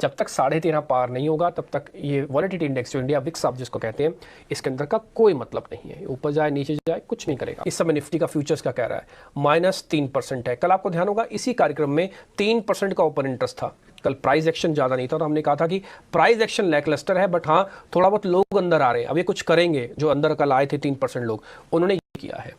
जब तक 13.5 पार नहीं होगा तब तक ये वॉलेटिलिटी इंडेक्स जो इंडिया विक्स आप जिसको कहते हैं, इसके अंदर का कोई मतलब नहीं है। ऊपर जाए नीचे जाए कुछ नहीं करेगा। इस समय निफ्टी का फ्यूचर्स का कह रहा है -3% है। कल आपको ध्यान होगा इसी कार्यक्रम में 3% का ओपन इंटरेस्ट था। कल प्राइस एक्शन ज़्यादा नहीं था और हमने कहा था कि प्राइस एक्शन लैकलस्टर है, बट हाँ थोड़ा बहुत लोग अंदर आ रहे हैं। अब ये कुछ करेंगे। जो अंदर कल आए थे 3% लोग, उन्होंने ये किया है।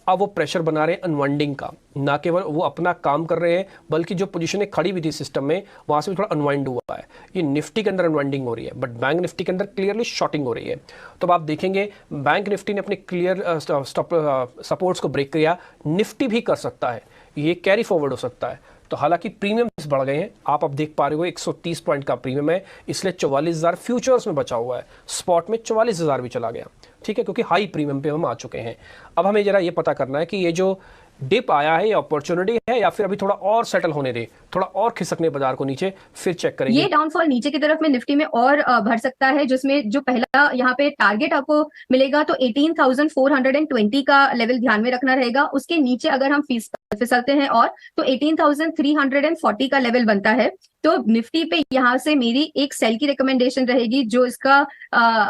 अब वो प्रेशर बना रहे हैं अनवाइंडिंग का। ना केवल वो अपना काम कर रहे हैं, बल्कि जो पोजीशनें खड़ी हुई थी सिस्टम में, वहां से भी थोड़ा अनवाइंड हुआ है। ये निफ्टी के अंदर अनवाइंडिंग हो रही है, बट बैंक निफ्टी के अंदर क्लियरली शॉर्टिंग हो रही है। तो अब आप देखेंगे बैंक निफ्टी ने अपने क्लियर सपोर्ट्स को ब्रेक किया। निफ्टी भी कर सकता है, ये कैरी फॉरवर्ड हो सकता है। तो हालांकि प्रीमियम्स बढ़ गए हैं, आप अब देख पा रहे हो 130 पॉइंट का प्रीमियम है, इसलिए 44,000 फ्यूचर्स में बचा हुआ है। स्पॉट में 44,000 भी चला गया, ठीक है, क्योंकि हाई प्रीमियम पे हम आ चुके हैं। अब हमें जरा ये पता करना है कि ये जो डिप आया है ये अपॉर्चुनिटी है या फिर अभी थोड़ा और सेटल होने दे, थोड़ा और खिसकने बाजार को नीचे, फिर चेक करेंगे। ये डाउनफॉल नीचे की तरफ में निफ्टी में और बढ़ सकता है, जिसमें जो पहला यहाँ पे टारगेट आपको मिलेगा तो 18,420 का लेवल ध्यान में रखना रहेगा। उसके नीचे अगर हम फिसलते हैं और तो 18,340 का लेवल बनता है। तो निफ्टी पे यहाँ से मेरी एक सेल की रिकमेंडेशन रहेगी, जो इसका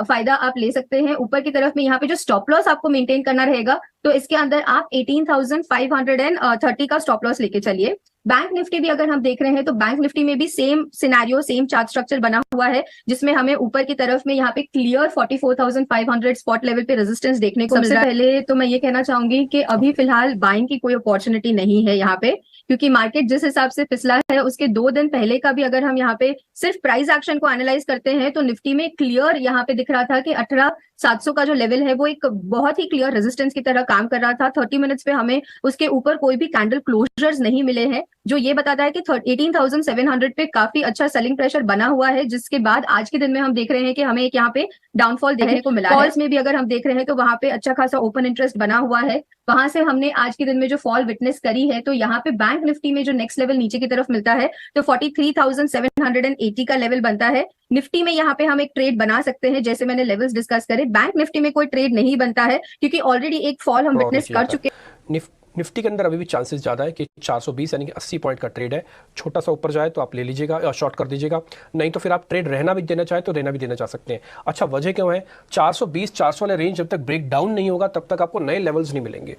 फायदा आप ले सकते हैं। ऊपर की तरफ में यहाँ पे जो स्टॉप लॉस आपको मेंटेन करना रहेगा, तो इसके अंदर आप 18,530 का स्टॉप लॉस लेके चलिए। बैंक निफ्टी भी अगर हम देख रहे हैं तो बैंक निफ्टी में भी same scenario, same chart structure बना हुआ है, जिसमें हमें ऊपर की तरफ में यहाँ पे क्लियर 44,500 स्पॉट लेवल पे रेजिस्टेंस देखने को मिल रहा है। सबसे पहले तो मैं ये कहना चाहूंगी कि अभी फिलहाल बाइंग की कोई अपॉर्चुनिटी नहीं है यहाँ पे, क्योंकि मार्केट जिस हिसाब से फिसला है उसके 2 दिन पहले का भी अगर हम यहाँ पे सिर्फ प्राइस एक्शन को एनालाइज करते हैं तो निफ्टी में क्लियर यहाँ पे दिख रहा था कि 18,700 का जो लेवल है वो एक बहुत ही क्लियर रेजिस्टेंस की तरह काम कर रहा था। 30 मिनट्स पे हमें उसके ऊपर कोई भी कैंडल क्लोजर्स नहीं मिले हैं, जो ये बताता है कि 18,700 पे काफी अच्छा सेलिंग प्रेशर बना हुआ है। जिसके बाद आज के दिन में हम देख रहे हैं कि हमें एक यहाँ पे डाउनफॉल देखने को मिला है। कॉल्स में भी अगर हम देख रहे हैं तो वहां पे अच्छा खासा ओपन इंटरेस्ट बना हुआ है। वहां से हमने आज के दिन में जो फॉल विटनेस करी है, तो यहाँ पे बैंक निफ्टी में जो नेक्स्ट लेवल नीचे की तरफ मिलता है तो 43,780 का लेवल बनता है। निफ्टी में यहाँ पे हम एक ट्रेड बना सकते हैं, जैसे मैंने लेवल्स डिस्कस करे। बैंक निफ्टी में कोई ट्रेड नहीं बनता है, क्योंकि ऑलरेडी एक फॉल हम विटनेस कर चुके हैं। निफ्टी के अंदर अभी भी चांसेस ज़्यादा है कि 420 यानी कि 80 पॉइंट का ट्रेड है। छोटा सा ऊपर जाए तो आप ले लीजिएगा या शॉर्ट कर दीजिएगा, नहीं तो फिर आप ट्रेड रहना भी देना चाहे तो रहना भी देना चाह सकते हैं। अच्छा, वजह क्यों है? 420 400 वाले रेंज जब तक ब्रेक डाउन नहीं होगा तब तक आपको नए लेवल्स नहीं मिलेंगे।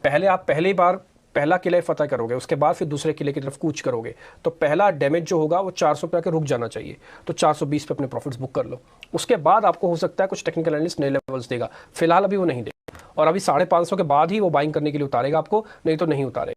पहली बार पहला किले फतह करोगे, उसके बाद फिर दूसरे किले की तरफ कूच करोगे, तो पहला डैमेज जो होगा वो 400 पे आकर रुक जाना चाहिए। तो 420 पे अपने प्रॉफिट्स बुक कर लो, उसके बाद आपको हो सकता है कुछ टेक्निकल एनालिस्ट नए लेवल्स देगा। फिलहाल अभी वो नहीं देगा, और अभी 550 के बाद ही वो बाइंग करने के लिए उतारेगा आपको, नहीं तो नहीं उतारेगा।